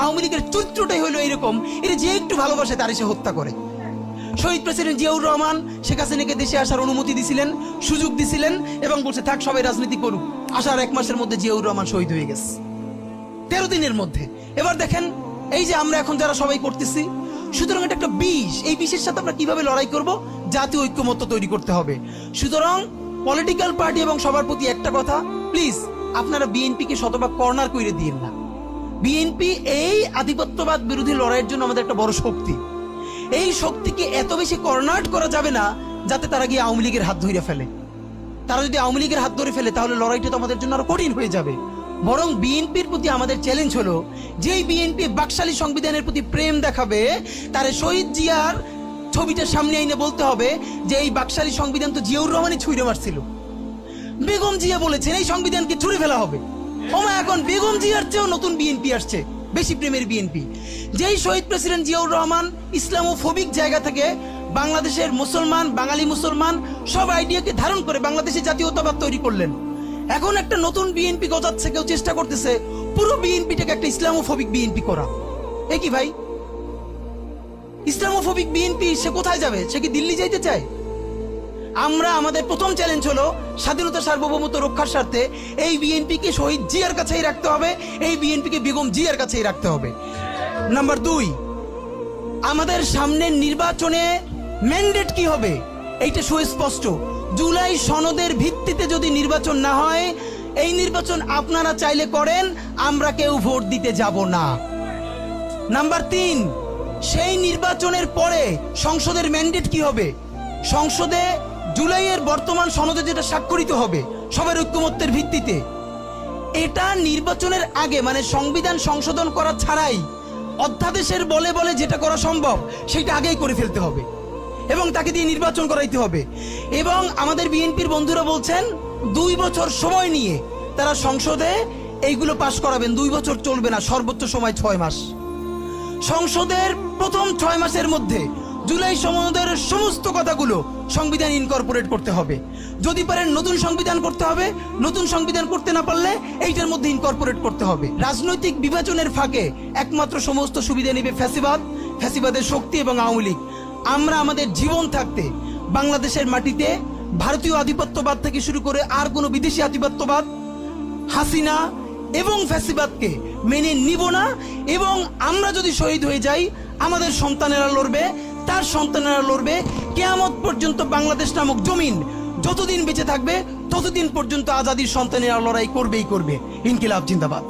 আওয়ামী লীগের চরিত্রটাই হলো এরকম, এটা যে একটু ভালোবাসে তার সে হত্যা করে। শহীদ প্রেসিডেন্ট জিয়াউর রহমান শেখ হাসিনাকে দেশে আসার অনুমতি দিছিলেন, সুযোগ দিছিলেন এবং বলছে থাক সবাই রাজনীতি করুক। আসার 1 মাসের মধ্যে জিয়াউর রহমান শহীদ হয়ে গেছে, 13 দিনের মধ্যে। এবার দেখেন এই যে আমরা এখন যারা সবাই করতেছি, সুতরাং এটা একটা বিষ। এই বিষের সাথে আমরা কিভাবে লড়াই করব? জাতীয় ঐক্যমত্য তৈরি করতে হবে। সুতরাং পলিটিক্যাল পার্টি এবং সবার প্রতি একটা কথা, প্লিজ আপনারা বিএনপিকে শতভাগ কর্নার করে দিয়েন না। বিএনপি এই আধিপত্যবাদ বিরোধী লড়াইয়ের জন্য আমাদের একটা বড় শক্তি। এই শক্তিকে এত বেশি কর্নার করা যাবে না যাতে তারা গিয়ে আওয়ামী লীগের হাত ধরে ফেলে। তারা যদি আওয়ামী লীগের হাত ধরে ফেলে তাহলে লড়াইটা তো আমাদের জন্য আরো কঠিন হয়ে যাবে। বরং বিএনপির প্রতি আমাদের চ্যালেঞ্জ হলো, যেই বিএনপি বাকশালী সংবিধানের প্রতি প্রেম দেখাবে তারে শহীদ জিয়ার ছবিটা সামনে আইনে বলতে হবে যে এই বাকশালী সংবিধান তো জিয়াউর রহমানই ছুঁড়ে মারছিল। বেগম জিয়া বলেছেন এই সংবিধানকে ছুঁড়ে ফেলা হবে। এখন বেগম জিয়ার চেয়েও নতুন বিএনপি আসছে, বেশি প্রেমের বিএনপি। যেই শহীদ প্রেসিডেন্ট জিয়াউর রহমান ইসলামোফোবিক জায়গা থেকে বাংলাদেশের মুসলমান, বাঙালি মুসলমান সব আইডিয়াকে ধারণ করে বাংলাদেশে জাতীয়তাবাদ তৈরি করলেন। এখন একটা নতুন বিএনপি গজাচ্ছে, কেউ চেষ্টা করতেছে পুরো বিএনপিটাকে একটা ইসলামোফোবিক বিএনপি করা। এ কি ভাই, ইসলামোফোবিক বিএনপি সে কোথায় যাবে? সে কি দিল্লি যাইতে চায়? আমরা আমাদের প্রথম চ্যালেঞ্জ হলো স্বাধীনতা সার্বভৌমত্ব রক্ষার স্বার্থে এই বিএনপিকে শহীদ জিয়ার কাছেই রাখতে হবে, এই বিএনপিকে বেগম জিয়ার কাছেই রাখতে হবে। নাম্বার 2, আমাদের সামনের নির্বাচনে ম্যান্ডেট কি হবে এইটা সুস্পষ্ট। জুলাই সনদের ভিত্তিতে যদি নির্বাচন না হয়, এই নির্বাচন আপনারা চাইলে করেন, আমরা কেউ ভোট দিতে যাব না। নাম্বার 3, সেই নির্বাচনের পরে সংসদের ম্যান্ডেট কি হবে? সংসদে জুলাইয়ের বর্তমান সনদে যেটা স্বাক্ষরিত হবে সবার ঐক্যমত্যের ভিত্তিতে, এটা নির্বাচনের আগে মানে সংবিধান সংশোধন করা ছাড়াই অধ্যাদেশের বলে বলে যেটা করা সম্ভব সেটা আগেই করে ফেলতে হবে এবং তাকে দিয়ে নির্বাচন করাইতে হবে। এবং আমাদের বিএনপির বন্ধুরা বলছেন 2 বছর সময় নিয়ে তারা সংসদে এইগুলো পাশ করাবেন। 2 বছর চলবে না, সর্বোচ্চ সময় 6 মাস। সংসদের প্রথম 6 মাসের মধ্যে জুলাই সনদের সমস্ত কথাগুলো সংবিধান ইনকর্পোরেট করতে হবে। যদি পারেন নতুন সংবিধান করতে হবে, নতুন সংবিধান করতে না পারলে এইটার মধ্যে ইনকর্পোরেট করতে হবে। রাজনৈতিক বিভাজনের ফাঁকে একমাত্র সমস্ত সুবিধা নেবে ফ্যাসিবাদ, ফ্যাসিবাদের শক্তি এবং আওয়ামী লীগ। আমরা আমাদের জীবন থাকতে বাংলাদেশের মাটিতে ভারতীয় আধিপত্যবাদ থেকে শুরু করে আর কোনো বিদেশি আধিপত্যবাদ, হাসিনা এবং ফ্যাসিবাদকে মেনে নিব না। এবং আমরা যদি শহীদ হয়ে যাই, আমাদের সন্তানেরা লড়বে, তার সন্তানেরা লড়বে। কিয়ামত পর্যন্ত বাংলাদেশ নামক জমিন যতদিন বেঁচে থাকবে ততদিন পর্যন্ত আজাদির সন্তানেরা লড়াই করবেই করবে। ইনকিলাব জিন্দাবাদ।